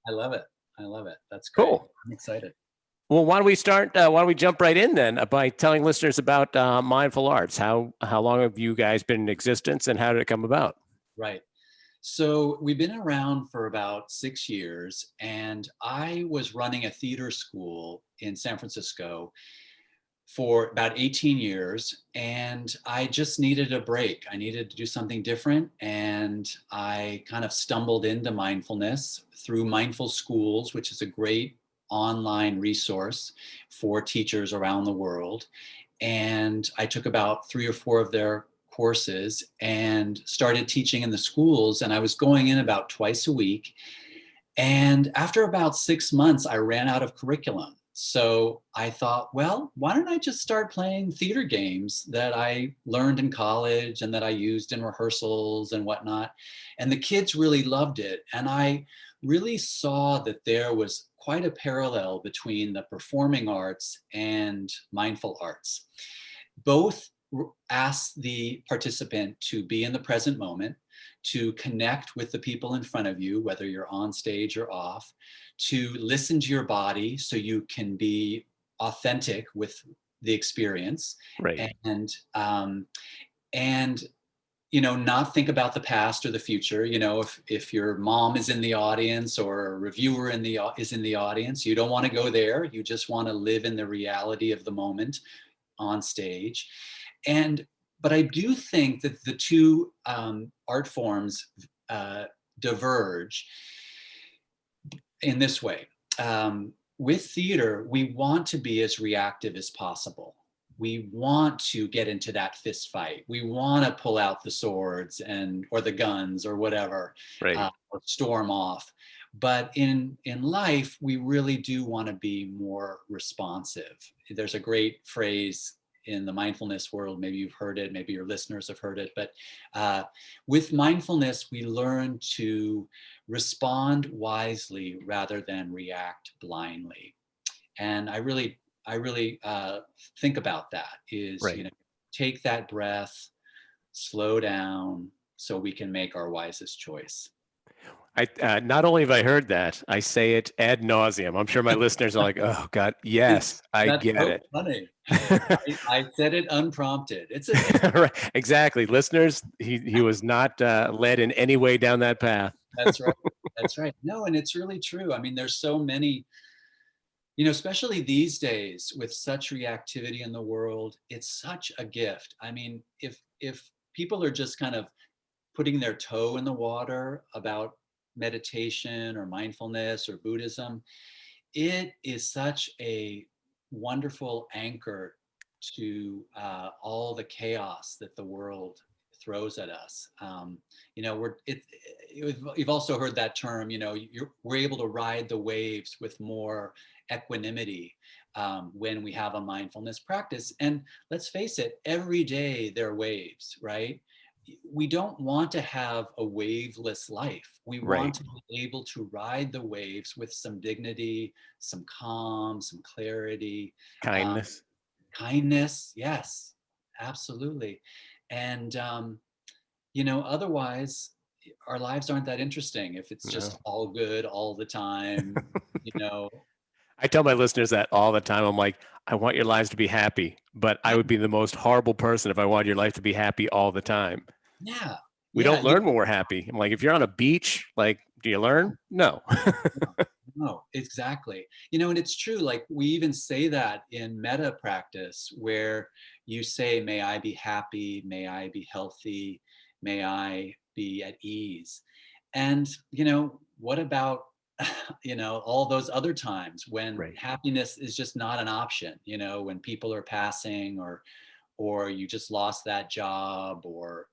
I love it. I love it. That's great. Cool. I'm excited. Well, why don't we start? Why don't we jump right in then by telling listeners about mindful arts? How long have you guys been in existence, and how did it come about? Right. So we've been around for about 6 years, and I was running a theater school in San Francisco for about 18 years, and I just needed a break. I needed to do something different, and I kind of stumbled into mindfulness through Mindful Schools, which is a great online resource for teachers around the world. And I took about 3 or 4 of their courses and started teaching in the schools, and I was going in about twice a week. And after about 6 months, I ran out of curriculum. So I thought, well, why don't I just start playing theater games that I learned in college and that I used in rehearsals and whatnot. And the kids really loved it. And I really saw that there was quite a parallel between the performing arts and mindful arts. Both ask the participant to be in the present moment, to connect with the people in front of you, whether you're on stage or off, to listen to your body so you can be authentic with the experience, Right. and and not think about the past or the future. If your mom is in the audience or a reviewer is in the audience, you don't want to go there. You just want to live in the reality of the moment on stage. And but I do think that the two art forms diverge in this way. With theater, we want to be as reactive as possible. We want to get into that fist fight. We want to pull out the swords or the guns or whatever, Right. or storm off. But in life, we really do want to be more responsive. There's a great phrase in the mindfulness world. Maybe you've heard it, maybe your listeners have heard it, but with mindfulness, we learn to respond wisely rather than react blindly. And I really think about that is, Right. take that breath, slow down so we can make our wisest choice. I not only have I heard that, I say it ad nauseum. I'm sure my listeners are like, "Oh God, yes, I That's get so it." funny. I said it unprompted. It's Right. Exactly, listeners. He was not led in any way down that path. That's right. That's right. No, and it's really true. I mean, there's so many, especially these days with such reactivity in the world, it's such a gift. I mean, if people are just kind of putting their toe in the water about meditation or mindfulness or Buddhism, it is such a wonderful anchor to all the chaos that the world throws at us. You've also heard that term. We're able to ride the waves with more equanimity when we have a mindfulness practice. And let's face it, every day there are waves, right? We don't want to have a waveless life. We want Right. to be able to ride the waves with some dignity, some calm, some clarity, um, Kindness. kindness. Yes, absolutely. And, otherwise, our lives aren't that interesting if it's No. just all good all the time, you know. I tell my listeners that all the time. I'm like, I want your lives to be happy, but I Yeah, would be the most horrible person if I wanted your life to be happy all the time. yeah, We yeah. don't learn when we're happy. I'm like, if you're on a beach, like, do you learn? No. No, no, exactly. And it's true. Like we even say that in metta practice, where you say, may I be happy, may I be healthy, may I be at ease. And, what about, all those other times when Right. happiness is just not an option, when people are passing or you just lost that job or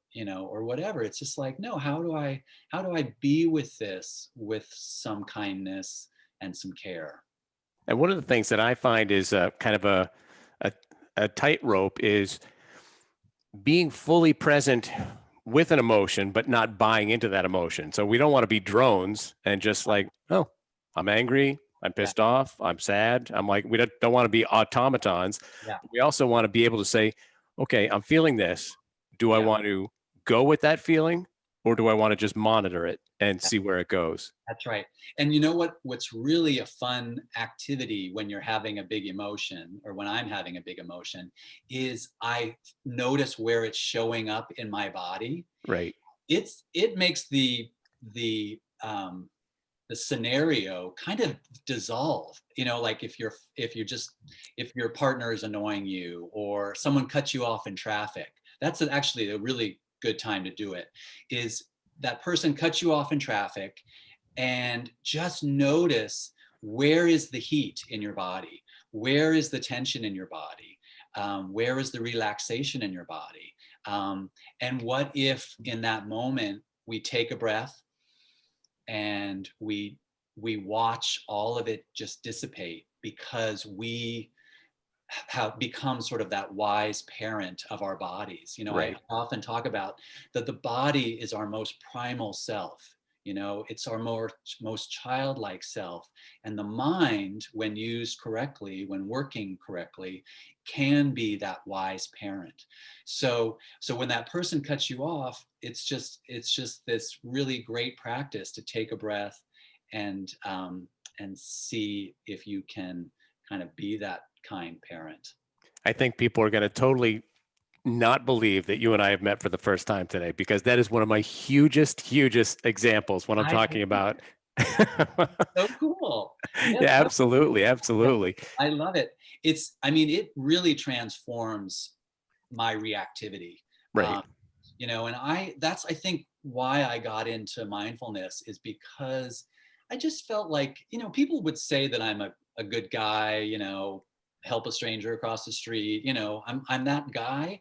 whatever. It's just like, no, how do I be with this with some kindness and some care? And one of the things that I find is kind of a, a tightrope is being fully present with an emotion, but not buying into that emotion. So we don't want to be drones and just like, oh, I'm angry, I'm Yeah, pissed off, I'm sad. I'm like, we don't want to be automatons. yeah, We also want to be able to say, okay, I'm feeling this. Do I yeah, want to go with that feeling, or do I want to just monitor it and see where it goes? That's right. And you know what's really a fun activity when you're having a big emotion, or when I'm having a big emotion, is I notice where it's showing up in my body. Right. It makes the um the scenario kind of dissolve. Like if your partner is annoying you, or someone cuts you off in traffic. That's actually a really good time to do it. Is that person cuts you off in traffic, and just notice, where is the heat in your body? Where is the tension in your body? Where is the relaxation in your body? And what if in that moment we take a breath, and we watch all of it just dissipate, because we have become sort of that wise parent of our bodies. I Right. often talk about that the body is our most primal self. It's our most childlike self. And the mind, when used correctly, when working correctly, can be that wise parent. So when that person cuts you off, it's just this really great practice to take a breath, and see if you can kind of be that kind parent. I think people are going to totally not believe that you and I have met for the first time today, because that is one of my hugest examples when I'm I talking about. So cool. Yeah, Yeah, definitely. absolutely. Yeah, Absolutely. I love it. I mean, it really transforms my reactivity. Right. Um, and I think why I got into mindfulness, is because I just felt like, people would say that I'm a good guy, help a stranger across the street, I'm that guy.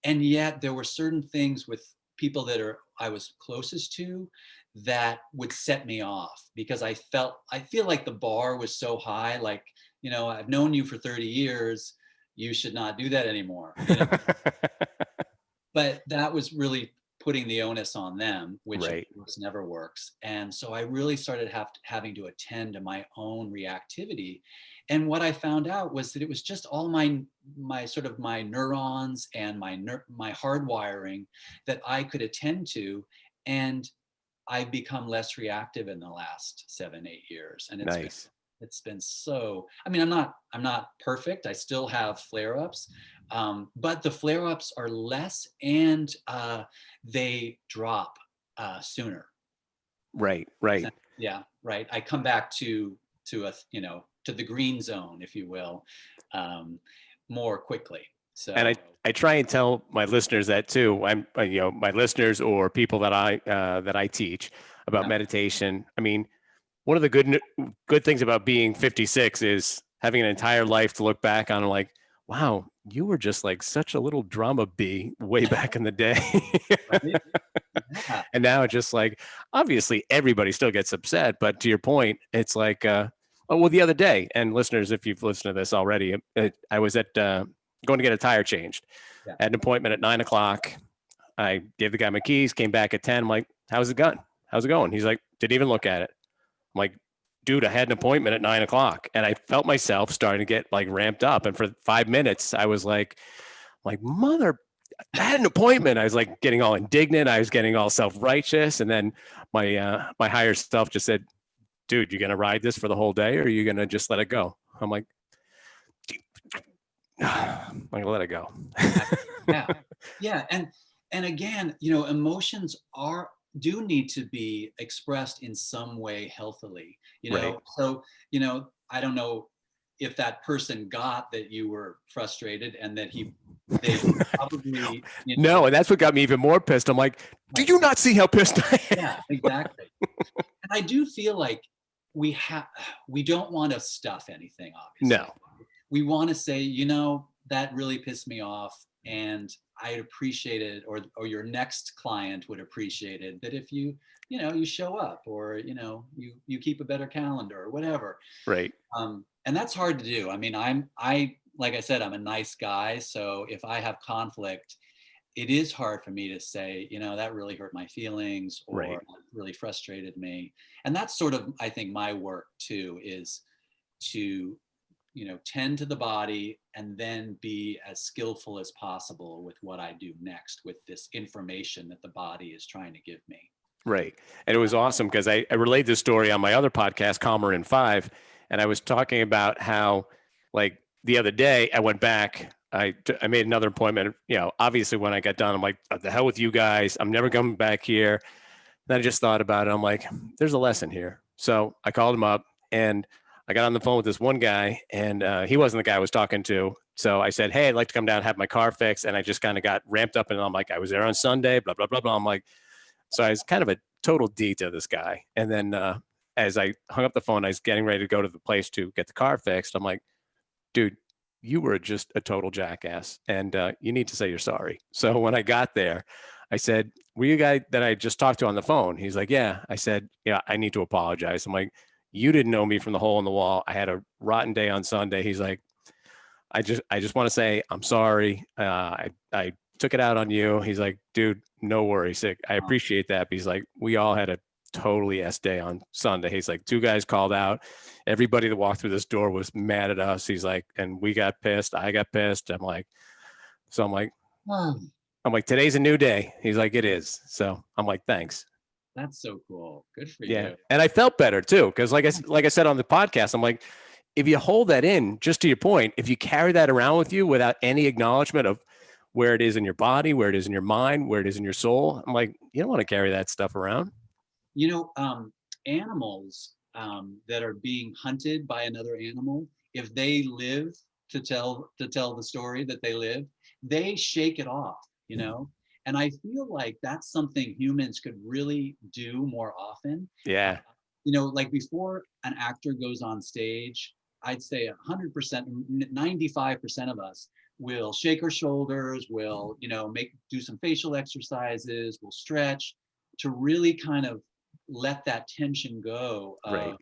And yet there were certain things with people I was closest to, that would set me off, because I feel like the bar was so high, like, I've known you for 30 years, you should not do that anymore. But that was really putting the onus on them, which of Right. course never works. And so I really started having to attend to my own reactivity. And what I found out was that it was just all my sort of my neurons and my hardwiring that I could attend to. And I've become less reactive in the last 7, 8 years. And Nice. it's been so, I mean, I'm not perfect. I still have flare-ups, but the flare-ups are less, and they drop sooner. Right. Right. Yeah, right. I come back to the green zone, if you will, um, more quickly. And So I try and tell my listeners that too. My listeners or people that I teach about yeah, meditation. I mean, one of the good things about being 56 is having an entire life to look back on and like, wow, you were just like such a little drama bee way back in the day. right? Yeah, And now it's just like, obviously everybody still gets upset, but to your point, it's like, oh, well, the other day, and listeners, if you've listened to this already, I was at going to get a tire changed. yeah. I had an appointment at 9 o'clock. I gave the guy my keys, came back at 10. I'm like, how's it going? How's it going? He's like, didn't even look at it. I'm like, dude, I had an appointment at 9 o'clock, and I felt myself starting to get like ramped up. And for 5 minutes, I was like, mother, I had an appointment. I was like getting all indignant. I was getting all self-righteous. And then my higher self just said, dude, you going to ride this for the whole day, or are you going to just let it go? I'm like, I'm going to let it go. Yeah, yeah. And again, emotions do need to be expressed in some way healthily. Right. So I don't know if that person got that you were frustrated, and that they probably, No, and that's what got me even more pissed. I'm like, do right. you not see how pissed I Yeah, am? exactly. And I do feel like we have we don't want to stuff anything, obviously. No. We want to say, that really pissed me off, and I'd appreciate it, or your next client would appreciate it, that if you show up, or you keep a better calendar, or whatever. Right. And that's hard to do. I mean, I like I said, I'm a nice guy, so if I have conflict, it is hard for me to say, that really hurt my feelings, or Right. that really frustrated me. And that's sort of, I think, my work too, is to tend to the body and then be as skillful as possible with what I do next with this information that the body is trying to give me. Right. And it was awesome because I relayed this story on my other podcast, Calmer in 5. And I was talking about how, like, the other day I went back, I made another appointment. Obviously when I got done, I'm like, what the hell with you guys? I'm never coming back here. Then I just thought about it. I'm like, there's a lesson here. So I called him up and I got on the phone with this one guy, and he wasn't the guy I was talking to. So I said, hey, I'd like to come down and have my car fixed. And I just kind of got ramped up, and I'm like, I was there on Sunday, blah, blah, blah, blah. I'm like, so I was kind of a total D to this guy. And then as I hung up the phone, I was getting ready to go to the place to get the car fixed. I'm like, dude, you were just a total jackass, and you need to say you're sorry. So when I got there, I said, were you the guy that I just talked to on the phone? He's like, yeah. I said, yeah, I need to apologize. I'm like, you didn't know me from the hole in the wall. I had a rotten day on Sunday. He's like, I just want to say I'm sorry. I took it out on you. He's like, dude, no worries. I appreciate that. But he's like, we all had a totally S day on Sunday. He's like, 2 guys called out. Everybody that walked through this door was mad at us. He's like, and we got pissed. I got pissed. I'm like, today's a new day. He's like, it is. So I'm like, thanks. That's so cool. Good for Yeah. you. And I felt better too. Because like I said on the podcast, I'm like, if you hold that in, just to your point, if you carry that around with you without any acknowledgement of where it is in your body, where it is in your mind, where it is in your soul, I'm like, you don't want to carry that stuff around. Animals that are being hunted by another animal, if they live to tell the story that they live, they shake it off. And I feel like that's something humans could really do more often. Yeah. Like before an actor goes on stage, I'd say 100%, 95% of us will shake our shoulders, will, do some facial exercises, will stretch to really kind of let that tension go of, Right.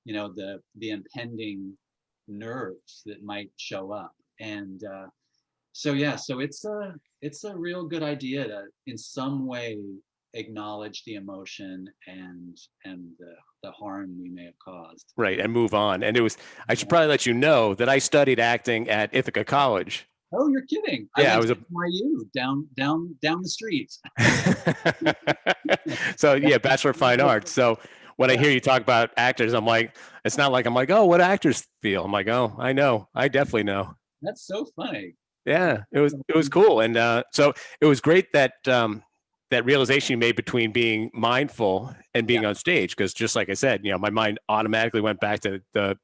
The impending nerves that might show up. And so it's a real good idea to in some way acknowledge the emotion and the harm we may have caused. Right. And move on. And I should probably let you know that I studied acting at Ithaca College. Oh, you're kidding. Yeah, I went to NYU down the street. So yeah, Bachelor of Fine Arts. So when I hear you talk about actors, I'm like, it's not like I'm like, oh, what actors feel? I'm like, oh, I know. I definitely know. That's so funny. Yeah, it was cool. And so it was great that that realization you made between being mindful and being on stage, because just like I said, my mind automatically went back to the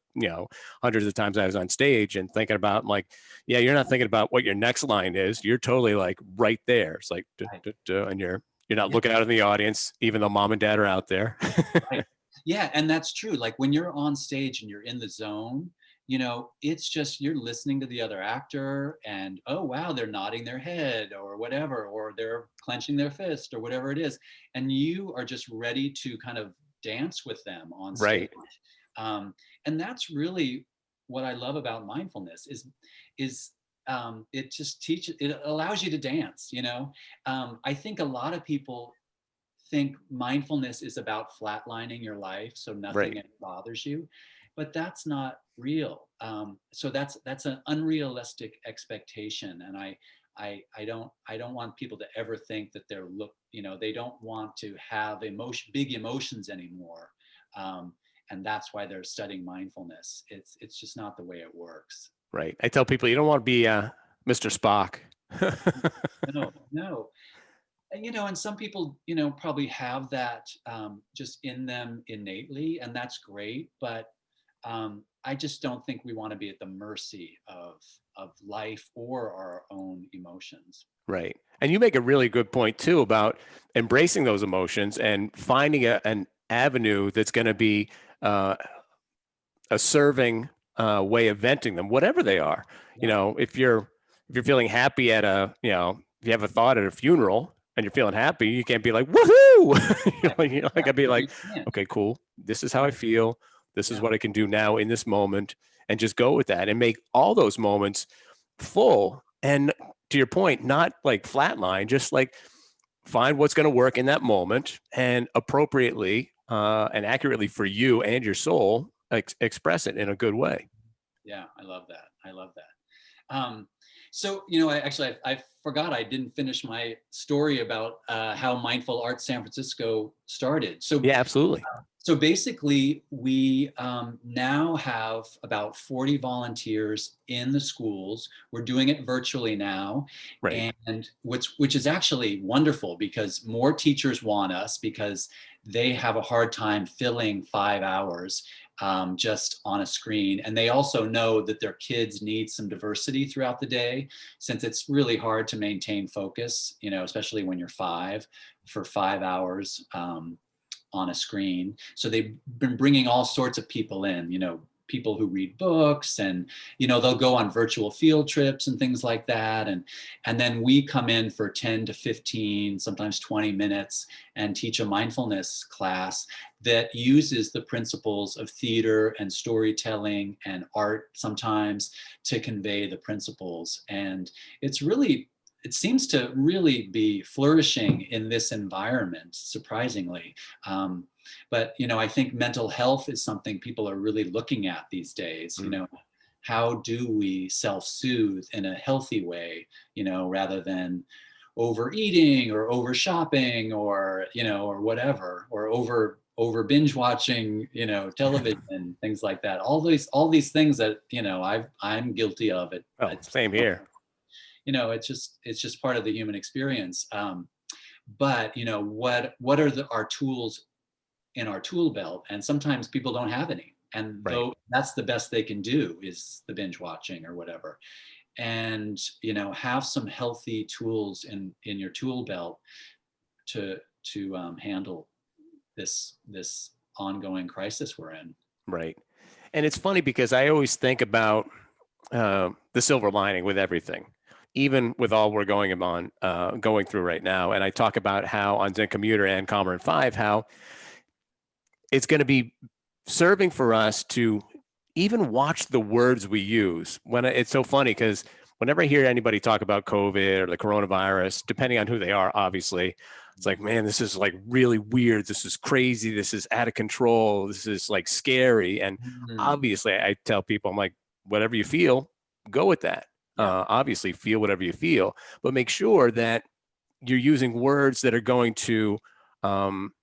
hundreds of times I was on stage and thinking about, like, yeah, you're not thinking about what your next line is. You're totally like right there. It's like, and you're not looking out in the audience, even though mom and dad are out there. Right. Yeah, and that's true. Like when you're on stage and you're in the zone, it's just you're listening to the other actor and, oh, wow, they're nodding their head or whatever, or they're clenching their fist or whatever it is. And you are just ready to kind of dance with them on stage. Right. And that's really what I love about mindfulness is it just it allows you to dance. I think a lot of people think mindfulness is about flatlining your life so nothing bothers you, but that's not real. So that's an unrealistic expectation, and I don't want people to ever think that they don't want to have big emotions anymore, and that's why they're studying mindfulness. It's just not the way it works. Right. I tell people you don't want to be Mr. Spock. No. And some people, probably have that just in them innately, and that's great. But I just don't think we want to be at the mercy of life or our own emotions. Right. And you make a really good point too about embracing those emotions and finding an avenue that's going to be a serving way of venting them, whatever they are. Yeah. If you're feeling happy at if you have a thought at a funeral and you're feeling happy, you can't be like, woohoo! I'd be like, okay, cool. This is how I feel. This is what I can do now in this moment, and just go with that and make all those moments full. And to your point, not like flatline, just like find what's going to work in that moment and appropriately and accurately for you and your soul, express it in a good way. Yeah, I love that. I love that. So, I forgot I didn't finish my story about how Mindful Arts San Francisco started. Yeah, absolutely. So basically, we now have about 40 volunteers in the schools. We're doing it virtually now, Right. and which is actually wonderful because more teachers want us because they have a hard time filling 5 hours just on a screen, and they also know that their kids need some diversity throughout the day, since it's really hard to maintain focus, especially when you're five for 5 hours. On a screen. So they've been bringing all sorts of people in, people who read books, and they'll go on virtual field trips and things like that, and then we come in for 10 to 15, sometimes 20 minutes, and teach a mindfulness class that uses the principles of theater and storytelling and art sometimes to convey the principles. And it seems to really be flourishing in this environment, surprisingly. But I think mental health is something people are really looking at these days. Mm. How do we self-soothe in a healthy way, rather than overeating or over shopping, or whatever, or over binge watching, television, things like that. All these things that I'm guilty of it. Oh, same here. It's just part of the human experience. But what are our tools in our tool belt? And sometimes people don't have any, and Right. though that's the best they can do is the binge watching or whatever. And have some healthy tools in your tool belt to handle this ongoing crisis we're in. Right. And it's funny because I always think about the silver lining with everything, even with all we're going through right now. And I talk about how on Zen Commuter and Calmer in 5, how it's going to be serving for us to even watch the words we use. It's so funny because whenever I hear anybody talk about COVID or the coronavirus, depending on who they are, obviously, it's like, man, this is like really weird. This is crazy. This is out of control. This is like scary. And Mhm. obviously, I tell people, I'm like, whatever you feel, go with that. Yeah. Obviously, feel whatever you feel, but make sure that you're using words that are going to um,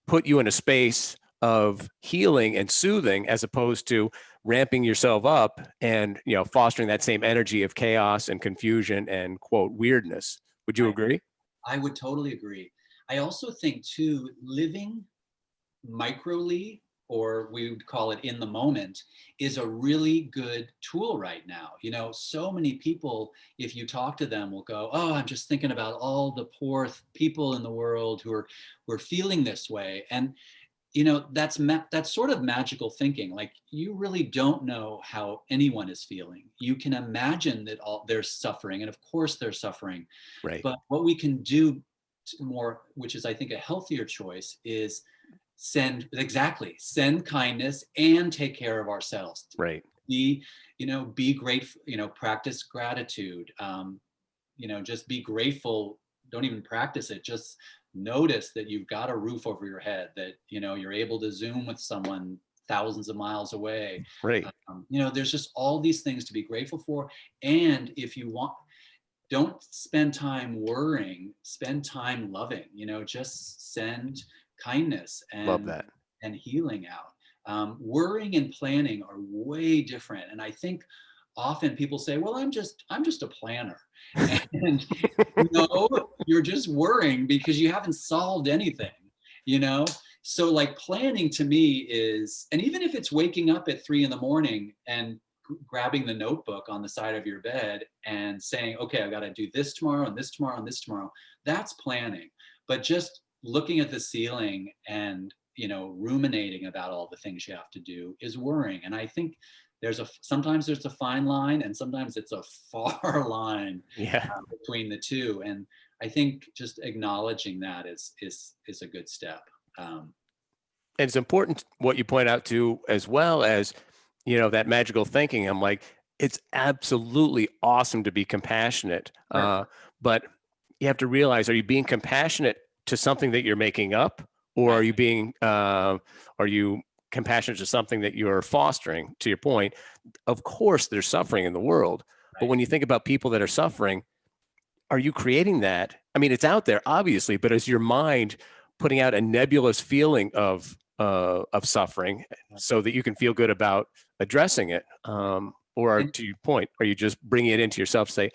put you in a space of healing and soothing, as opposed to ramping yourself up and fostering that same energy of chaos and confusion and quote weirdness. Would you I, agree? I would totally agree. I also think too, living microly, or we would call it in the moment, is a really good tool right now. So many people, if you talk to them, will go, "Oh, I'm just thinking about all the poor people in the world who are feeling this way." And that's sort of magical thinking. Like, you really don't know how anyone is feeling. You can imagine that they're suffering, and of course they're suffering. Right. But what we can do more, which is I think a healthier choice, is send kindness and take care of ourselves. Right. Be grateful, practice gratitude. Just be grateful. Don't even practice it, just notice that you've got a roof over your head, that you're able to Zoom with someone thousands of miles away. Right. There's just all these things to be grateful for. And if you want, don't spend time worrying, spend time loving. Just send kindness Love and that. healing out. Worrying and planning are way different, and I think often people say, "Well, I'm just a planner," and no, you're just worrying because you haven't solved anything. you know so like, planning to me is, and even if it's waking up at 3 in the morning and grabbing the notebook on the side of your bed and saying, "Okay, I got to do this tomorrow and this tomorrow and this tomorrow," that's planning. But just looking at the ceiling and ruminating about all the things you have to do is worrying. And I think sometimes there's a fine line, and sometimes it's a far line Yeah. between the two. And I think just acknowledging that is a good step. Um, And it's important what you point out too, as well as, that magical thinking. I'm like, it's absolutely awesome to be compassionate. sure. But you have to realize, are you being compassionate to something that you're making up? Or Right. are you compassionate to something that you're fostering, to your point, of course there's suffering in the world. But Right. when you think about people that are suffering, are you creating that? I mean, it's out there, obviously, but is your mind putting out a nebulous feeling of suffering so that you can feel good about addressing it? Right. Or And to your point, are you just bringing it into yourself? Say,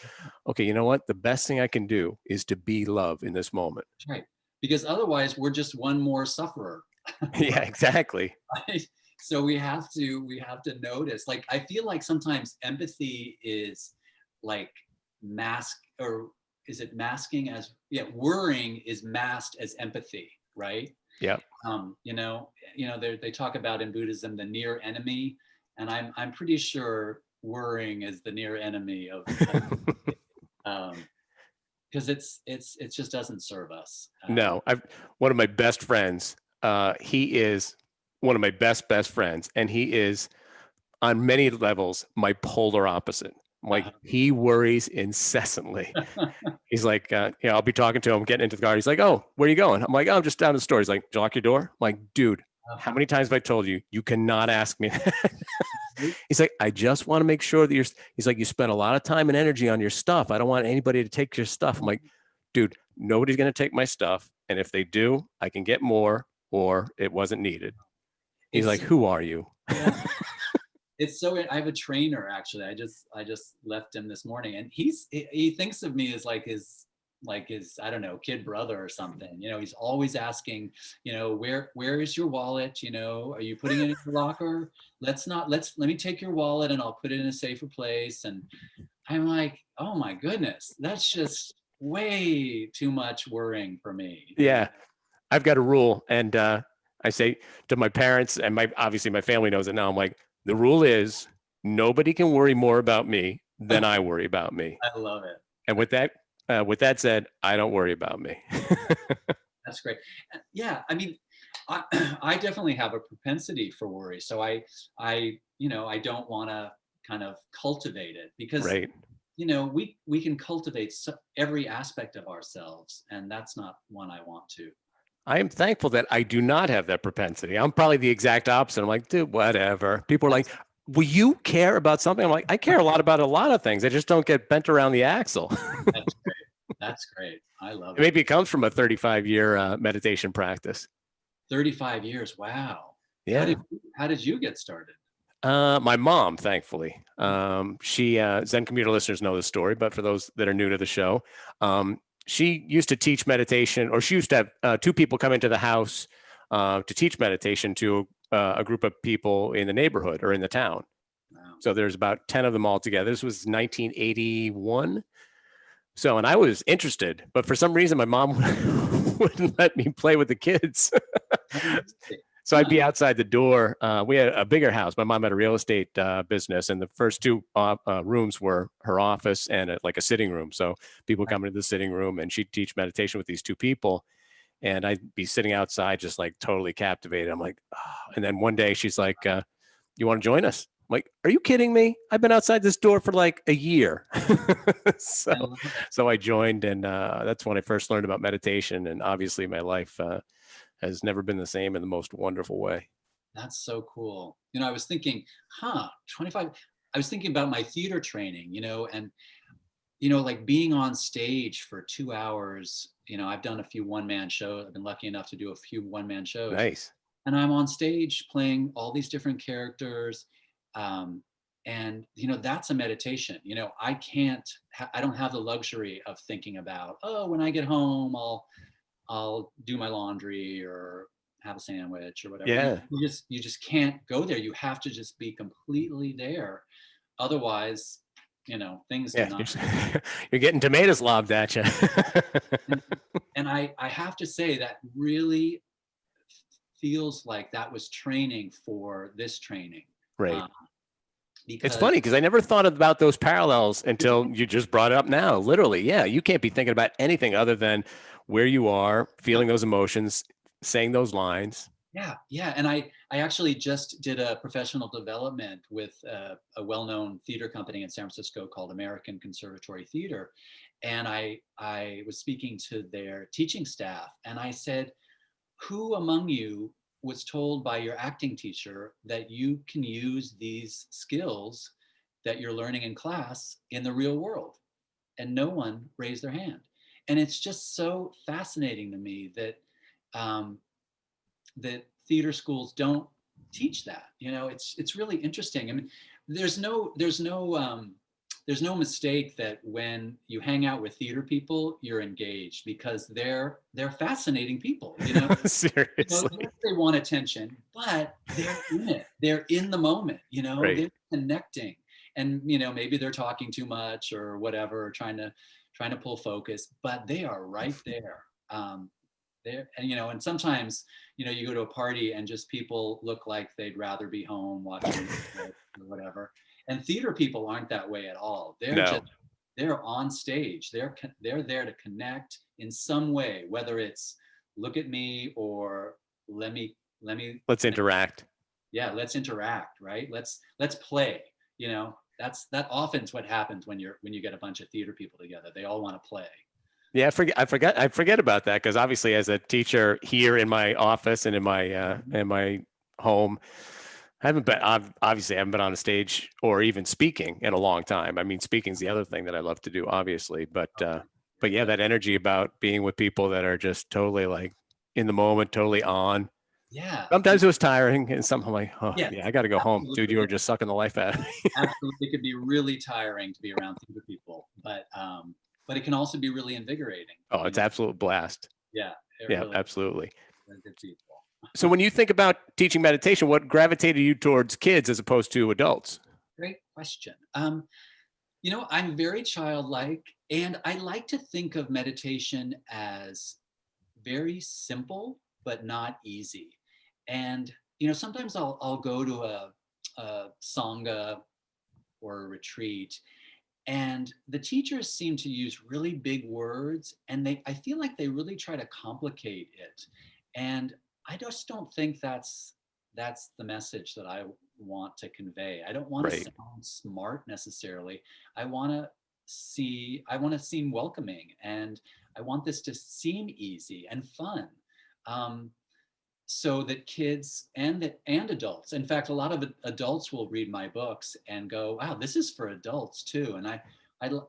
okay, you know what? The best thing I can do is to be love in this moment. right. Because otherwise we're just one more sufferer. Yeah, exactly. Right? So we have to notice. Like I feel like sometimes empathy is like mask or is it masking as yeah, worrying is masked as empathy, right? Yeah. They talk about in Buddhism the near enemy, and I'm pretty sure worrying is the near enemy of because it just doesn't serve us. No, I've one of my best friends. He is one of my best friends, and he is on many levels my polar opposite. Like he worries incessantly. He's like, I'll be talking to him, getting into the car. He's like, "Oh, where are you going?" I'm like, "Oh, I'm just down the store." He's like, "Did you lock your door?" I'm like, "Dude, how many times have I told you you cannot ask me that?" He's like, "I just want to make sure that you're." He's like, "You spend a lot of time and energy on your stuff. I don't want anybody to take your stuff." I'm like, "Dude, nobody's gonna take my stuff, and if they do, I can get more, or it wasn't needed." He's It's like, "Who are you?" yeah, it's so I have a trainer actually. I just left him this morning, and he thinks of me as like his I don't know kid brother or something. He's always asking, where is your wallet? Are you putting it in your locker? Let me take your wallet and I'll put it in a safer place. And I'm like, oh my goodness, that's just way too much worrying for me. Yeah, I've got a rule, and I say to my parents, and my obviously my family knows it now. I'm like, the rule is nobody can worry more about me than I worry about me. I love it. And with that said, I don't worry about me. That's great. Yeah, I mean, I, I definitely have a propensity for worry. So I don't want to kind of cultivate it because, Right. we can cultivate every aspect of ourselves, and that's not one I want to. I am thankful that I do not have that propensity. I'm probably the exact opposite. I'm like, dude, whatever. People are like, That's will you care about something? I'm like, I care a lot about a lot of things. I just don't get bent around the axle. that's great. That's great. I love it. Maybe it comes from a 35-year meditation practice. 35 years. Wow. How Yeah. did how did you get started? My mom, thankfully, she Zen commuter listeners know the story, but for those that are new to the show, she used to teach meditation, or she used to have two people come into the house to teach meditation to a group of people in the neighborhood or in the town. Wow. So there's about 10 of them all together. This was 1981. So, and I was interested, but for some reason, my mom wouldn't let me play with the kids. Oh, really? So I'd Huh. be outside the door. We had a bigger house. My mom had a real estate business, and the first two rooms were her office and like a sitting room. So people Right. come into the sitting room, and she'd teach meditation with these two people, and I'd be sitting outside, just like totally captivated. I'm like, oh. And then one day she's like, "You want to join us?" I'm like, "Are you kidding me? I've been outside this door for like a year." so, I love it. so I joined, and that's when I first learned about meditation, and obviously my life has never been the same in the most wonderful way. That's so cool. I was thinking, 25. I was thinking about my theater training, and like being on stage for 2 hours. I've done a few one-man shows. I've been lucky enough to do a few one-man shows, Nice. and I'm on stage playing all these different characters. And that's a meditation. I don't have the luxury of thinking about, oh, when I get home, I'll do my laundry or have a sandwich or whatever. You, Yeah. you just can't go there. You have to just be completely there. Otherwise, things do Yeah. not. You're getting tomatoes lobbed at you. And, and I have to say that really feels like that was training for this training. Right. Um, It's because funny because I never thought about those parallels until you just brought it up now. Literally, yeah, you can't be thinking about anything other than where you are, feeling those emotions, saying those lines. yeah, yeah. And I actually just did a professional development with a well-known theater company in San Francisco called American Conservatory Theater. And I was speaking to their teaching staff, and I said, who among you was told by your acting teacher that you can use these skills that you're learning in class in the real world, and no one raised their hand. And it's just so fascinating to me that um, that theater schools don't teach that. It's really interesting. I mean, there's no mistake that when you hang out with theater people, you're engaged because they're fascinating people. Seriously. Yes, they want attention, but they're in it. They're in the moment. Right. They're connecting, and maybe they're talking too much or whatever, trying to pull focus, but they are right there. There, and sometimes you go to a party and just people look like they'd rather be home watching Netflix or whatever. And theater people aren't that way at all. No. They're on stage. They're there to connect in some way, whether it's look at me or let me Let's interact. yeah, let's interact, right? Let's play. That often's what happens when you get a bunch of theater people together. They all want to play. Yeah, I forget about that because obviously, as a teacher here in my office and in my home, obviously I haven't been on a stage or even speaking in a long time. I mean, speaking's the other thing that I love to do, obviously, but yeah, that energy about being with people that are just totally like in the moment, totally on. Yeah. Sometimes it was tiring, and sometimes I'm like, oh Yes, yeah, I got to go home, dude. absolutely. You were Yeah, just sucking the life out of me. absolutely. It could be really tiring to be around theater people, but it can also be really invigorating. Oh, it's absolute blast. Yeah, it Yeah, really absolutely. they're good people. So when you think about teaching meditation, what gravitated you towards kids as opposed to adults? Great question. I'm very childlike, and I like to think of meditation as very simple but not easy. And sometimes I'll go to a sangha or a retreat, and the teachers seem to use really big words, and I feel like they really try to complicate it. And I just don't think that's the message that I want to convey. I don't want to Right. sound smart necessarily. I want to seem welcoming, and I want this to seem easy and fun. Um, so that kids and adults, in fact, a lot of adults will read my books and go, wow, this is for adults too. And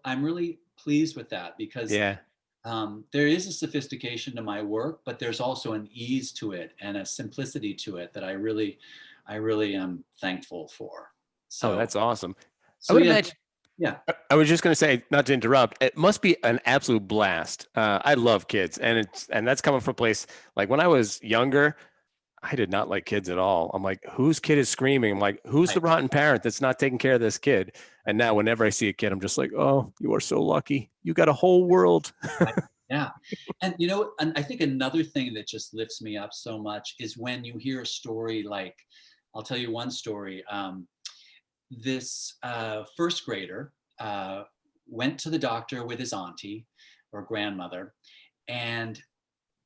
I'm really pleased with that, because Yeah. there is a sophistication to my work, but there's also an ease to it and a simplicity to it that I really am thankful for. Oh, So that's awesome. I so would yeah. imagine. Yeah. I was just going to say, not to interrupt, it must be an absolute blast. I love kids, and that's coming from a place like when I was younger, I did not like kids at all. I'm like, whose kid is screaming? I'm like, who's the Right, rotten parent that's not taking care of this kid? And right, now, whenever I see a kid, I'm just like, oh, you are so lucky. You got a whole world. right. Yeah. And and I think another thing that just lifts me up so much is when you hear a story like, I'll tell you one story. This first grader went to the doctor with his auntie or grandmother, and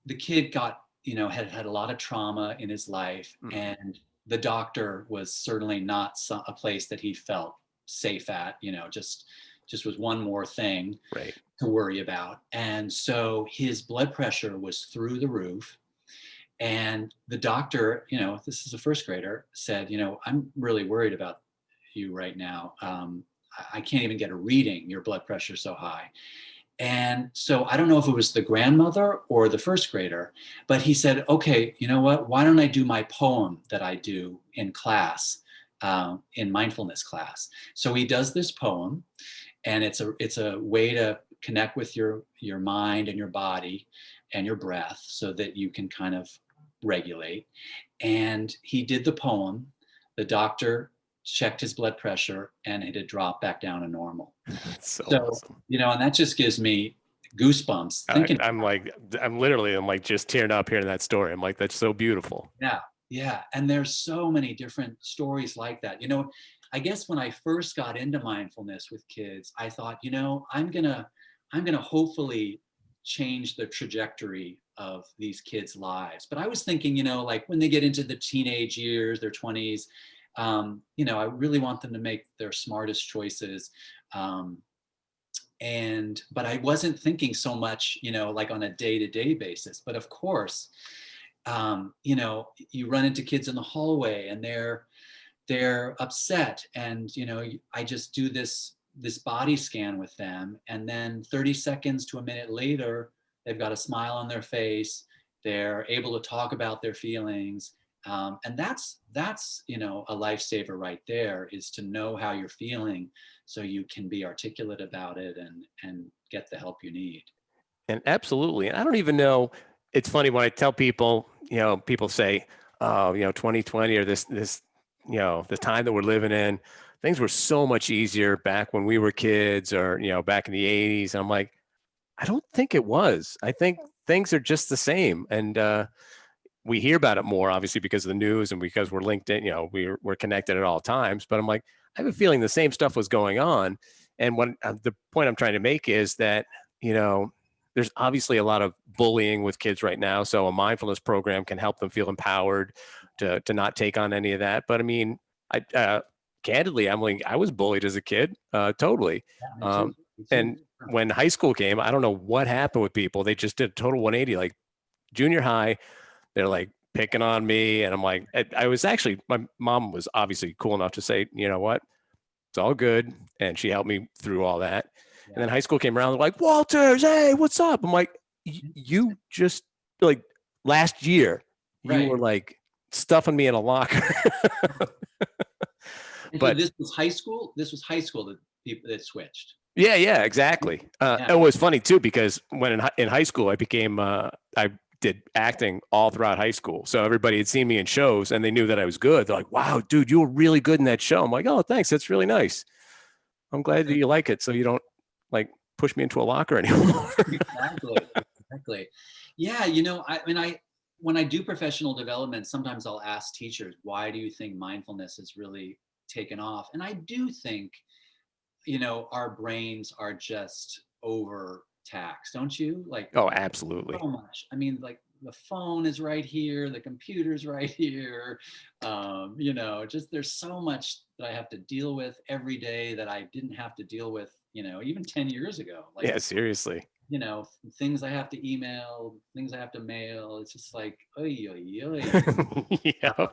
the kid had a lot of trauma in his life, Mm, and the doctor was certainly not a place that he felt safe at. Just was one more thing right. to worry about. And so his blood pressure was through the roof. And the doctor, this is a first grader, said, I'm really worried about you right now. I can't even get a reading. Your blood pressure is so high. And so I don't know if it was the grandmother or the first grader, but he said, okay, you know what? Why don't I do my poem that I do in class, in mindfulness class? So he does this poem, and it's a way to connect with your mind and your body and your breath so that you can kind of regulate. And he did the poem. The doctor checked his blood pressure, and it had dropped back down to normal. That's so So, awesome. and that just gives me goosebumps thinking. I'm like, I'm like just tearing up hearing that story. I'm like, that's so beautiful. Yeah, yeah. And there's so many different stories like that. I guess when I first got into mindfulness with kids, I thought, I'm gonna hopefully change the trajectory of these kids' lives. But I was thinking, like when they get into the teenage years, their 20s, I really want them to make their smartest choices. Um, but I wasn't thinking so much, like on a day-to-day basis. But of course, You know, you run into kids in the hallway and they're upset, and you know, I just do this body scan with them, and then 30 seconds to a minute later, they've got a smile on their face, they're able to talk about their feelings. And that's you know, a lifesaver right there, is to know how you're feeling so you can be articulate about it and get the help you need. And absolutely. And I don't even know. It's funny when I tell people, people say, oh, 2020 or this, the time that we're living in, things were so much easier back when we were kids or, back in the 80s. And I'm like, I don't think it was. I think things are just the same. And we hear about it more, obviously, because of the news and because we're linked in, we're connected at all times. But I'm like, I have a feeling the same stuff was going on. And what the point I'm trying to make is that, you know, there's obviously a lot of bullying with kids right now. So a mindfulness program can help them feel empowered to not take on any of that. But I mean, candidly, I'm like, I was bullied as a kid, totally. Yeah, me too. Um, Me too. and when high school came, I don't know what happened with people. They just did a total 180. Like junior high, they're like picking on me. And I'm like, I was actually, my mom was obviously cool enough to say, you know what, it's all good. And she helped me through all that. And Yeah. then high school came around, they're like, Walters, hey, what's up? I'm like, you Interesting. just like last year, you Right. were like stuffing me in a locker. And so But this was high school. This was high school that people that switched. yeah, exactly. Yeah. It was funny too because when in high school I became I did acting all throughout high school, so everybody had seen me in shows and they knew that I was good. They're like, "Wow, dude, you were really good in that show." I'm like, "Oh, thanks. That's really nice. I'm glad that you like it, so you don't like push me into a locker anymore." Exactly. Exactly. Yeah. You know, I mean, when I do professional development, sometimes I'll ask teachers, "Why do you think mindfulness has really taken off?" And I do think, you know, our brains are just overtaxed, don't you? Like Oh, absolutely. so much. I mean, like the phone is right here, the computer's right here. You know, just there's so much that I have to deal with every day that I didn't have to deal with, you know, even 10 years ago. Like, Yeah, seriously. you know, things I have to email, things I have to mail. It's just like, oy, oy, oy. Yeah,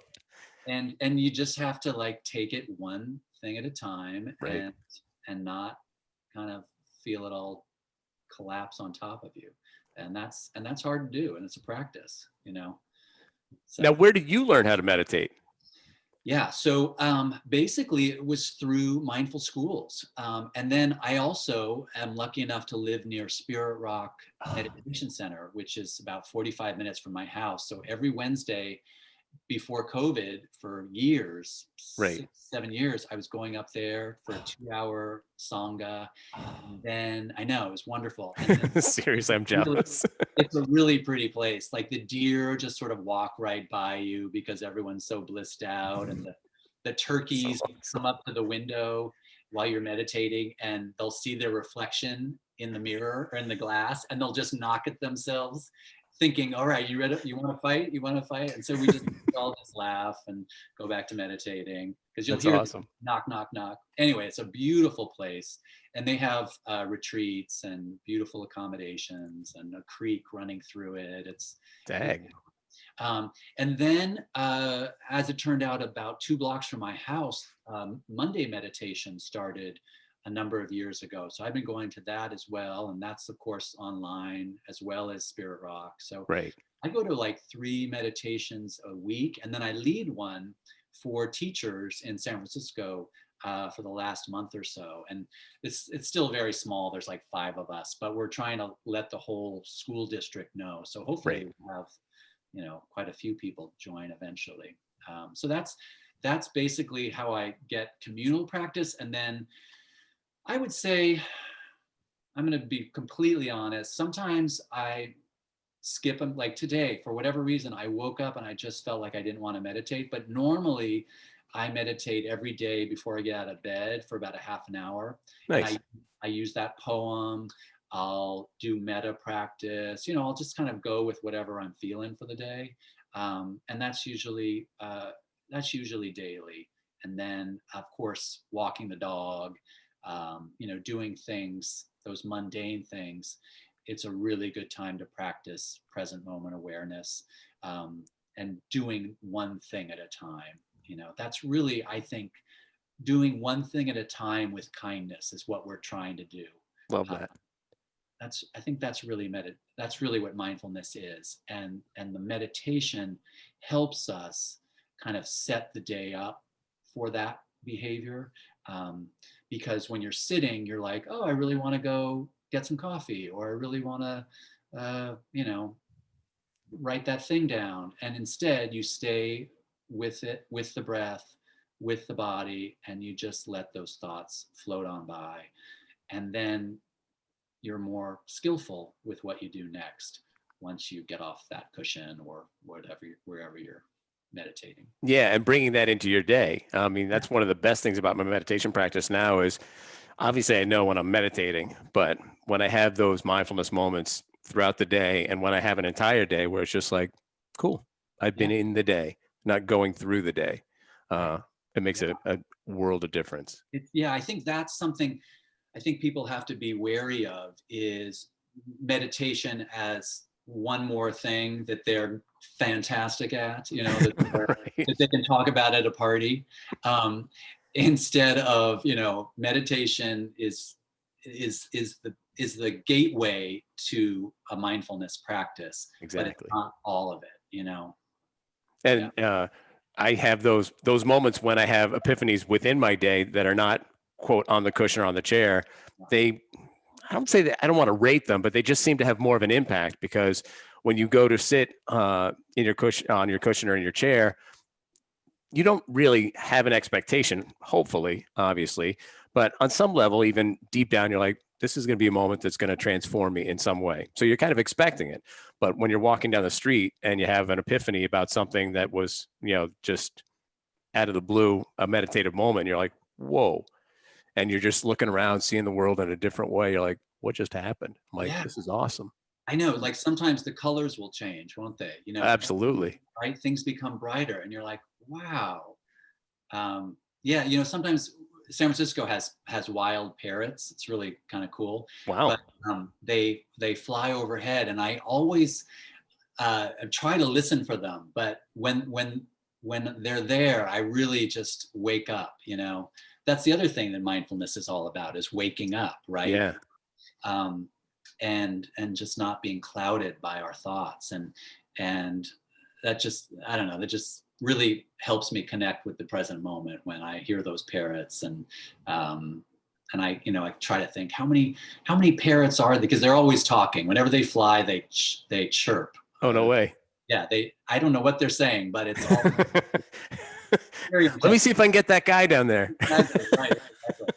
And you just have to like take it one thing at a time right. and not kind of feel it all collapse on top of you. And that's hard to do, and it's a practice, you know. Now, So where did you learn how to meditate? yeah, so basically it was through mindful schools, and then I also am lucky enough to live near Spirit Rock Meditation Center, which is about 45 minutes from my house. So every Wednesday before COVID, for years, Right. 6, 7 years, I was going up there for a 2 hour sangha. And then I know it was wonderful. And then Seriously, I'm really, jealous. it's a really pretty place. Like the deer just sort of walk right by you because everyone's so blissed out, and the So turkeys awesome. come up to the window while you're meditating, and they'll see their reflection in the mirror or in the glass, and they'll just knock at themselves, thinking, "All right, you ready? You want to fight? You want to fight?" And so we just all just laugh and go back to meditating, because you'll That's hear the awesome. knock, knock, knock. Anyway, it's a beautiful place, and they have retreats and beautiful accommodations and a creek running through it. It's Dang. and then, as it turned out, about 2 blocks from my house, Monday meditation started a number of years ago. So I've been going to that as well. And that's, of course, online as well as Spirit Rock. So Right. I go to like 3 meditations a week, and then I lead one for teachers in San Francisco for the last month or so. And it's still very small. There's like 5 of us, but we're trying to let the whole school district know. So hopefully Right. we'll have, you know, quite a few people join eventually. So that's basically how I get communal practice. And then I would say, I'm going to be completely honest, sometimes I skip them. Like today, for whatever reason, I woke up and I just felt like I didn't want to meditate. But normally I meditate every day before I get out of bed for about a half an hour. And Nice. I use that poem. I'll do metta practice. You know, I'll just kind of go with whatever I'm feeling for the day. And that's usually daily. And then, of course, walking the dog, you know, doing things, those mundane things. It's a really good time to practice present moment awareness. and doing one thing at a time. That's really, I think, doing one thing at a time with kindness is what we're trying to do. Love Uh, that. I think that's really what mindfulness is. And the meditation helps us kind of set the day up for that behavior. Um, because when you're sitting, you're like, oh, I really want to go get some coffee, or I really want to, write that thing down. And instead you stay with it, with the breath, with the body, and you just let those thoughts float on by. And then you're more skillful with what you do next once you get off that cushion or whatever, wherever you're meditating. Yeah, and bringing that into your day. I mean, Yeah. that's one of the best things about my meditation practice now is obviously I know when I'm meditating, but when I have those mindfulness moments throughout the day and when I have an entire day where it's just like, cool, I've Yeah. been in the day, not going through the day. Right. It makes Yeah. a world of difference. Yeah. I think that's something I think people have to be wary of, is meditation as one more thing that they're fantastic at, Right. that they can talk about at a party, instead of, meditation is the gateway to a mindfulness practice, but it's Exactly. not all of it. Yeah. And I have those moments when I have epiphanies within my day that are not quote on the cushion or on the chair. They I don't say that I don't want to rate them, but they just seem to have more of an impact because when you go to sit in your cushion on your cushion or in your chair, you don't really have an expectation, hopefully, obviously, but on some level, even deep down, you're like, this is going to be a moment that's going to transform me in some way. So you're kind of expecting it. But when you're walking down the street and you have an epiphany about something that was, just out of the blue, a meditative moment, you're like, whoa. And you're just looking around, seeing the world in a different way. You're like, what just happened? I'm like, Yeah. this is awesome. I know, like sometimes the colors will change, won't they? Absolutely. Right? Things become brighter, and you're like, wow. Yeah, sometimes San Francisco has wild parrots. It's really kind of cool, Wow. but they fly overhead, and I always try to listen for them. But when they're there, I really just wake up. That's the other thing that mindfulness is all about, is waking up, right? Yeah. um, and just not being clouded by our thoughts, and that just, I don't know, that just really helps me connect with the present moment when I hear those parrots. And I try to think how many parrots are there, because they're always talking. Whenever they fly, they chirp. Oh, no way. Yeah, I don't know what they're saying, but it's all very Let me intelligent. see if I can get that guy down there. Exactly, right, exactly.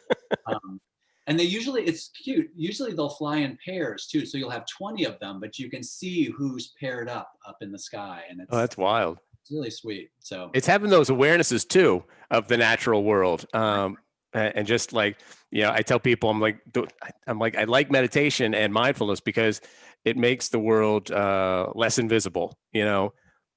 Um, and it's cute. Usually they'll fly in pairs too. So you'll have 20 of them, but you can see who's paired up in the sky. And Oh, that's wild. it's really sweet. So It's having those awarenesses too of the natural world. And just like, I tell people, I like meditation and mindfulness because it makes the world less invisible.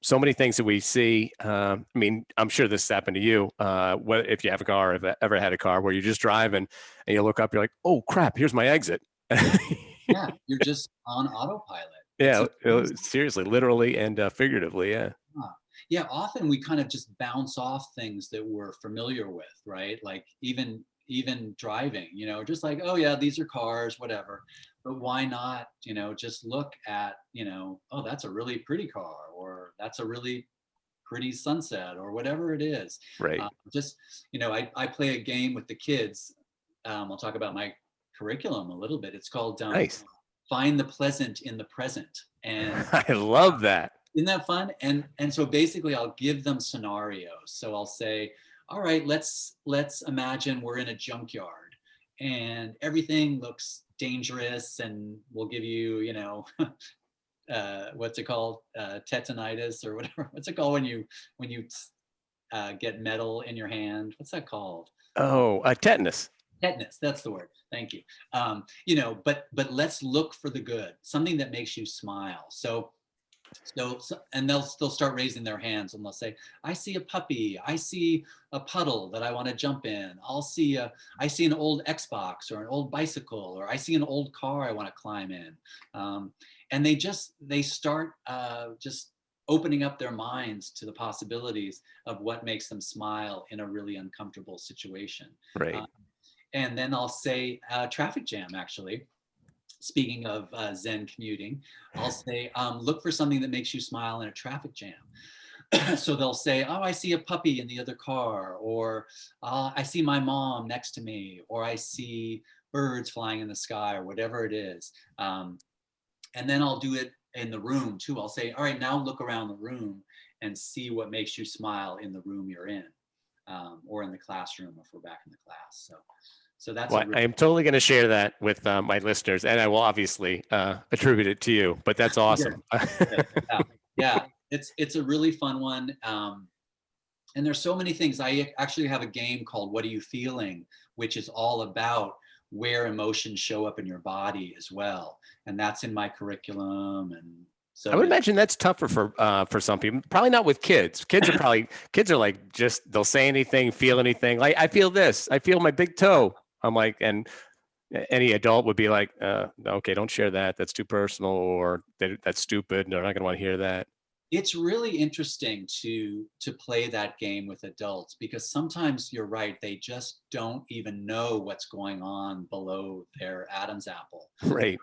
So many things that we see. I mean, I'm sure this happened to you. If you have a car, if ever had a car where you're just driving and you look up, you're like, oh crap, here's my exit. yeah, you're just on autopilot. It's Yeah, amazing. seriously, literally and figuratively. Yeah. Huh. Yeah, often we kind of just bounce off things that we're familiar with, right? Like even driving, just like, oh yeah, these are cars, whatever. But why not, just look at, oh, that's a really pretty car, or that's a really pretty sunset, or whatever it is. Right. Just, I play a game with the kids. I'll talk about my curriculum a little bit. It's called Nice. Find the Pleasant in the Present. And I love that. isn't that fun? And so basically I'll give them scenarios. So I'll say, all right, let's imagine we're in a junkyard and everything looks dangerous, and we'll give you, what's it called? Tetanitis or whatever. What's it called when you get metal in your hand? What's that called? Oh, tetanus. Tetanus, that's the word. Thank you. But let's look for the good, something that makes you smile. So and they'll start raising their hands, and they'll say, I see a puppy, I see a puddle that I want to jump in, I see an old Xbox or an old bicycle, or I see an old car I want to climb in. And they start just opening up their minds to the possibilities of what makes them smile in a really uncomfortable situation. Right. And then I'll say traffic jam, actually. Speaking of Zen commuting, I'll say, look for something that makes you smile in a traffic jam. So they'll say, oh, I see a puppy in the other car, or I see my mom next to me, or I see birds flying in the sky, or whatever it is. And then I'll do it in the room too. I'll say, all right, now look around the room and see what makes you smile in the room you're in, or in the classroom if we're back in the class. So that's a Well, really I am totally going to share that with my listeners, and I will obviously attribute it to you. But that's good. awesome. Good. Yeah, yeah. It's a really fun one. And there's so many things. I actually have a game called What Are You Feeling, which is all about where emotions show up in your body as well. And that's in my curriculum. And I so would it, imagine that's tougher for some people. Probably not with kids. Kids are like just they'll say anything, feel anything. Like I feel this. I feel my big toe. I'm like, and any adult would be like, okay, don't share that. That's too personal, or that's stupid. They're not going to want to hear that. it's really interesting to play that game with adults, because sometimes you're right, they just don't even know what's going on below their Adam's apple. Right.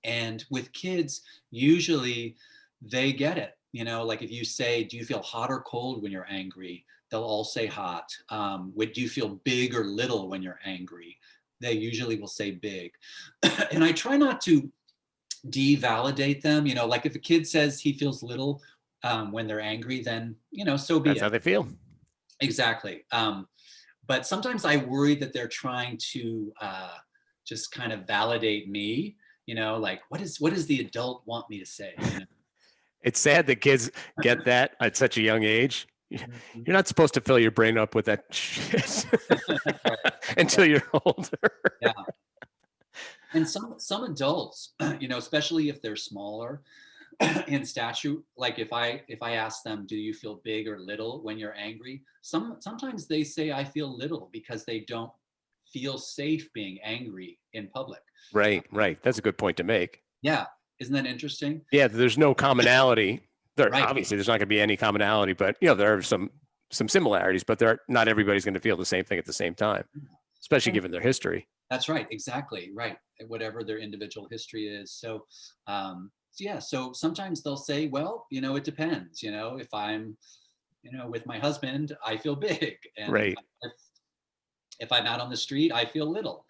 And with kids, usually they get it. Like if you say, do you feel hot or cold when you're angry? They'll all say hot. Do you feel big or little when you're angry? They usually will say big. And I try not to devalidate them. Like if a kid says he feels little when they're angry, then, so be That's how it. they feel. Exactly. But sometimes I worry that they're trying to just kind of validate me, like what does the adult want me to say? It's sad that kids get that at such a young age. You're Mhm. not supposed to fill your brain up with that shit Right, until right. you're older. Yeah. And some adults, especially if they're smaller in stature, like if I ask them, do you feel big or little when you're angry? Sometimes they say I feel little because they don't feel safe being angry in public. Right, right. That's a good point to make. Yeah, isn't that interesting? Yeah, there's no commonality. There Right. obviously there's not going to be any commonality, but there are some similarities, but not everybody's going to feel the same thing at the same time, especially And given their history. that's right, exactly right. Whatever their individual history is. So yeah, so sometimes they'll say, well, it depends. If I'm, with my husband, I feel big, and Right. if I'm out on the street, I feel little.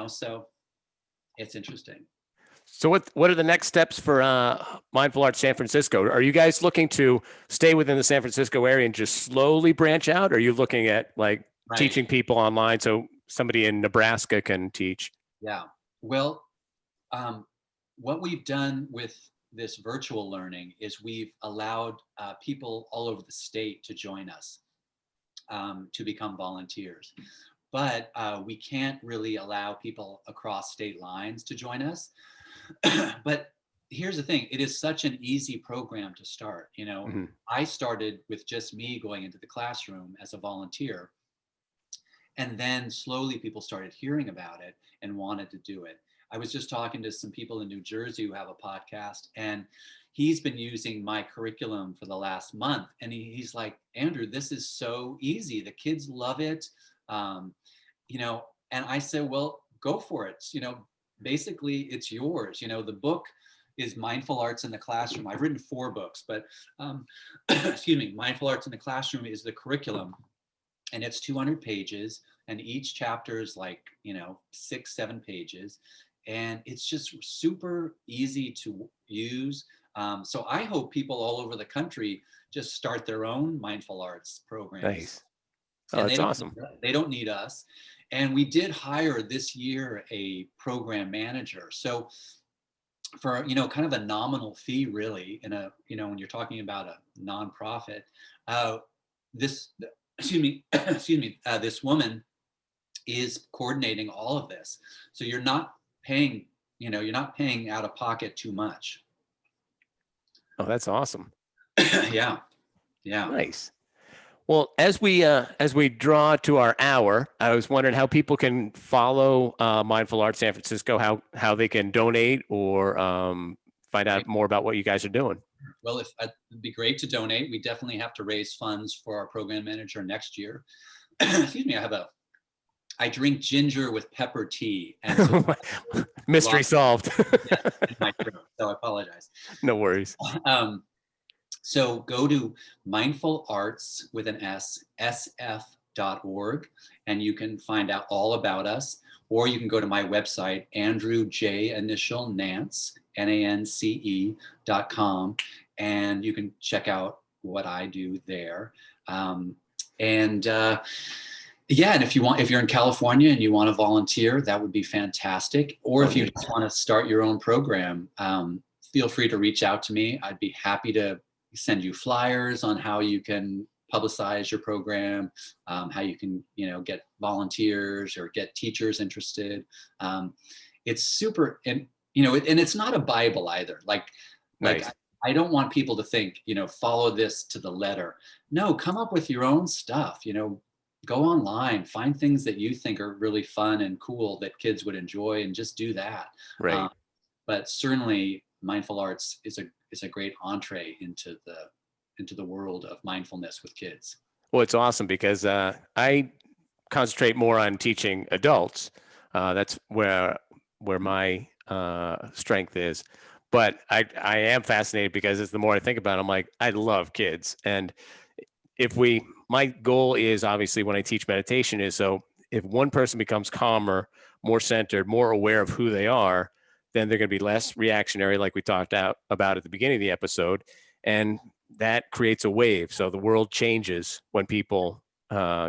So it's interesting. So what are the next steps for Mindful Arts San Francisco? Are you guys looking to stay within the San Francisco area and just slowly branch out? Or are you looking at like Right. teaching people online so somebody in Nebraska can teach? Yeah. Well, um, what we've done with this virtual learning is we've allowed people all over the state to join us, to become volunteers. But we can't really allow people across state lines to join us. But here's the thing, it is such an easy program to start. Mhm. I started with just me going into the classroom as a volunteer. And then slowly people started hearing about it and wanted to do it. I was just talking to some people in New Jersey who have a podcast, and he's been using my curriculum for the last month. And he's like, Andrew, this is so easy. The kids love it. Um, and I said, well, go for it. Basically it's yours. The book is Mindful Arts in the Classroom. I've written 4 books, but excuse me, Mindful Arts in the Classroom is the curriculum, and it's 200 pages, and each chapter is like 6-7 pages, and it's just super easy to use. So I hope people all over the country just start their own mindful arts programs, Nice. Oh, and that's awesome. they don't need us. And we did hire this year a program manager, so for kind of a nominal fee, really, in a when you're talking about a nonprofit, uh, this excuse me excuse me this woman is coordinating all of this, so you're not paying out of pocket too much. Oh, that's awesome. Yeah, yeah. Nice. Well, as we draw to our hour, I was wondering how people can follow Mindful Arts San Francisco, how they can donate or find Great. out more about what you guys are doing. Well, if it'd be great to donate. We definitely have to raise funds for our program manager next year. Excuse me. I drink ginger with pepper tea, and so a Mystery lot solved. in my throat. So I apologize. No worries. Um, so go to mindful arts with an S, sf.org, and you can find out all about us. Or you can go to my website, Andrew J. Initial Nance, NANCE.com, and you can check out what I do there. And yeah, and if you're in California and you want to volunteer, that would be fantastic. Or if you just want to start your own program, feel free to reach out to me. I'd be happy to send you flyers on how you can publicize your program, how you can, get volunteers or get teachers interested. It's super, and and it's not a Bible either. Like Nice. I don't want people to think, follow this to the letter. No, come up with your own stuff. Go online, find things that you think are really fun and cool that kids would enjoy, and just do that. Right. But certainly, mindful arts is a great entree into the world of mindfulness with kids. Well, it's awesome because I concentrate more on teaching adults. That's where my strength is. But I am fascinated because the more I think about it, I'm like, I love kids. And my goal is obviously when I teach meditation is so if one person becomes calmer, more centered, more aware of who they are, then they're going to be less reactionary, like we talked about at the beginning of the episode. And that creates a wave. So the world changes when people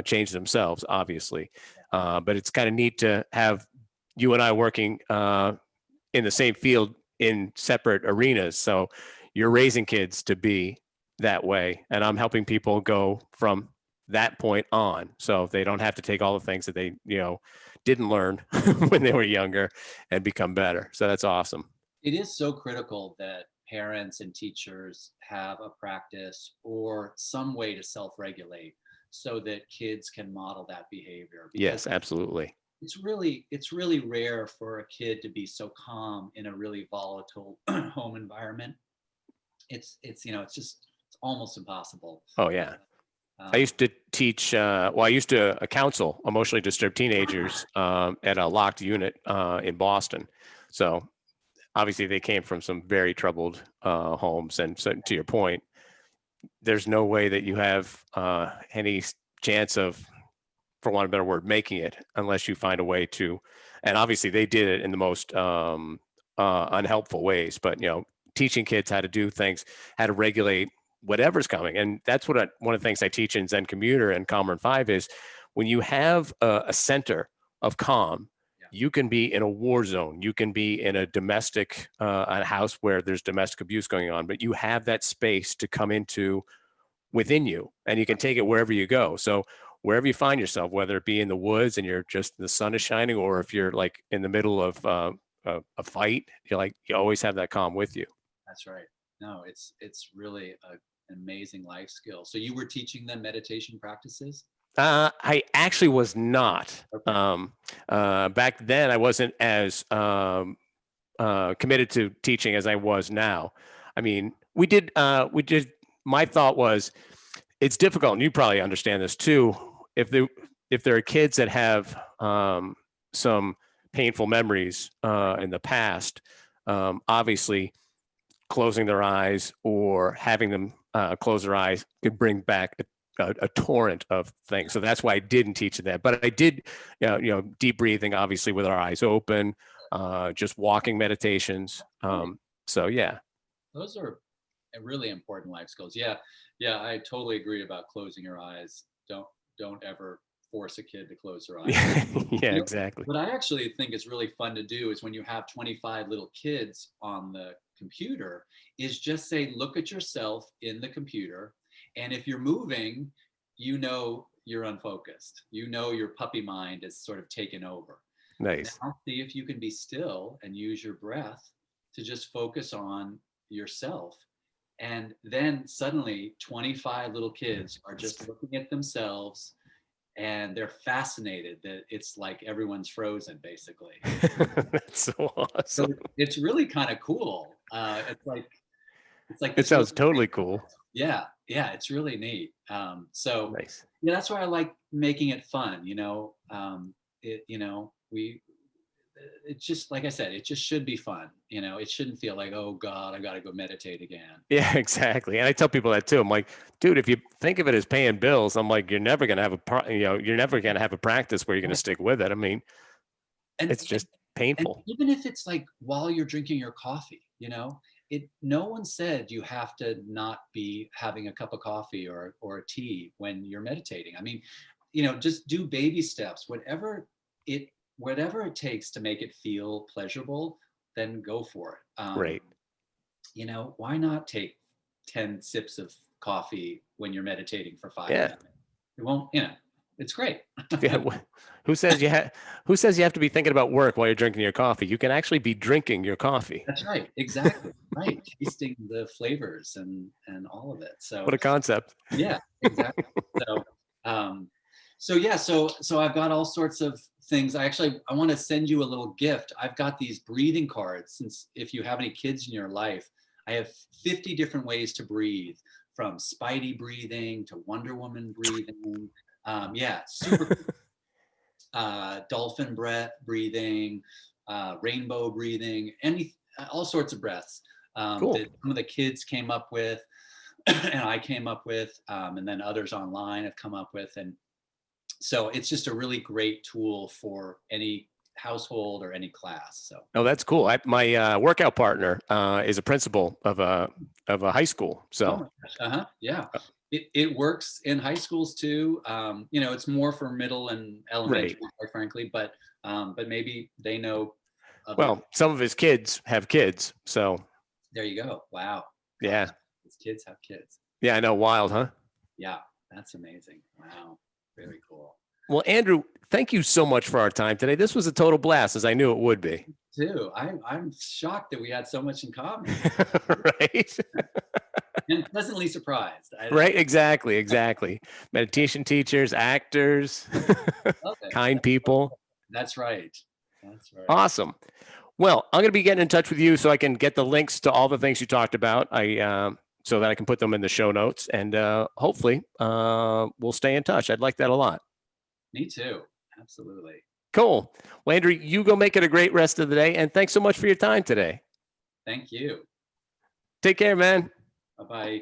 change themselves, obviously. But it's kind of neat to have you and I working in the same field in separate arenas. So you're raising kids to be that way, and I'm helping people go from that point on, so they don't have to take all the things that they didn't learn when they were younger and become better. So that's awesome. It is so critical that parents and teachers have a practice or some way to self-regulate so that kids can model that behavior, because Yes, absolutely. it's really rare for a kid to be so calm in a really volatile home environment. It's almost impossible. Oh yeah. I Um, used to teach, I used to counsel emotionally disturbed teenagers at a locked unit in Boston. So obviously they came from some very troubled homes. And so to your point, there's no way that you have any chance of, for want of a better word, making it unless you find a way to, and obviously they did it in the most unhelpful ways, but teaching kids how to do things, how to regulate whatever's coming. And that's what one of the things I teach in Zen Commuter and Calmer in 5 is when you have a center of calm, yeah, you can be in a war zone. You can be in a domestic, a house where there's domestic abuse going on, but you have that space to come into within you and you can take it wherever you go. So wherever you find yourself, whether it be in the woods and you're just, the sun is shining, or if you're like in the middle of a fight, you always have that calm with you. that's right. No, it's really an amazing life skill. So you were teaching them meditation practices? I actually was not. Okay. Back then, I wasn't as committed to teaching as I was now. I mean, we did. My thought was, it's difficult, and you probably understand this too. If there are kids that have some painful memories in the past, obviously closing their eyes or having them close their eyes could bring back a torrent of things. So that's why I didn't teach that. But I did, deep breathing, obviously with our eyes open, just walking meditations. So yeah. Those are really important life skills. Yeah, yeah, I totally agree about closing your eyes. Don't ever force a kid to close their eyes. Yeah, You know, exactly. what I actually think is really fun to do is when you have 25 little kids on the computer, is just say, look at yourself in the computer. And if you're moving, you're unfocused. Your puppy mind is sort of taken over. Nice. Now see if you can be still and use your breath to just focus on yourself. And then suddenly 25 little kids are just looking at themselves and they're fascinated that it's like everyone's frozen basically. That's so So awesome. it's really kind of cool. It's like it's like It this really sounds totally great cool. yeah, yeah, it's really neat. So Nice. yeah, that's why I like making it fun. We it's just like I said, it just should be fun. It shouldn't feel like, oh God, I got to go meditate again. Yeah, exactly. And I tell people that too. I'm like, dude, if you think of it as paying bills, I'm like, you're never gonna have you're never gonna have a practice where you're gonna Right. stick with it. I mean, And, it's and just and painful. even if it's like while you're drinking your coffee, no one said you have to not be having a cup of coffee or a tea when you're meditating. I mean, just do baby steps, it whatever it takes to make it feel pleasurable, then go for it. Right. Why not take 10 sips of coffee when you're meditating for 5 minutes? Yeah. It won't, it's great. Yeah. Who says who says you have to be thinking about work while you're drinking your coffee? You can actually be drinking your coffee. That's right. Exactly. Right. Tasting the flavors and all of it. What So a concept. yeah, exactly. So um so I've got all sorts of things. I want to send you a little gift. I've got these breathing cards, since if you have any kids in your life, I have 50 different ways to breathe, from Spidey breathing to Wonder Woman breathing. Yeah, super dolphin breath breathing, rainbow breathing, all sorts of breaths Cool. that some of the kids came up with, and I came up with, and then others online have come up with, and so it's just a really great tool for any household or any class. So Oh, that's cool. My workout partner is a principal of a high school. oh So my gosh, yeah. It works in high schools too. It's more for middle and right. elementary, quite frankly, but maybe they know other. Well, some of his kids have kids. So There you go. Wow. Gosh, yeah. these kids have kids. Yeah, I know. Wild, huh? Yeah, that's amazing. Wow. Very cool. Well, Andrew, thank you so much for our time today. This was a total blast, as I knew it would be. Too. I'm shocked that we had so much in common Right. and pleasantly surprised. Right. Exactly. Exactly. Meditation teachers, actors, Love it. kind people. That's right. That's right. Awesome. Well, I'm going to be getting in touch with you so I can get the links to all the things you talked about. So that I can put them in the show notes, and hopefully we'll stay in touch. I'd like that a lot. Me too. Absolutely. Cool. Well, Andrew, you go make it a great rest of the day, and thanks so much for your time today. Thank you. Take care, man. Bye bye.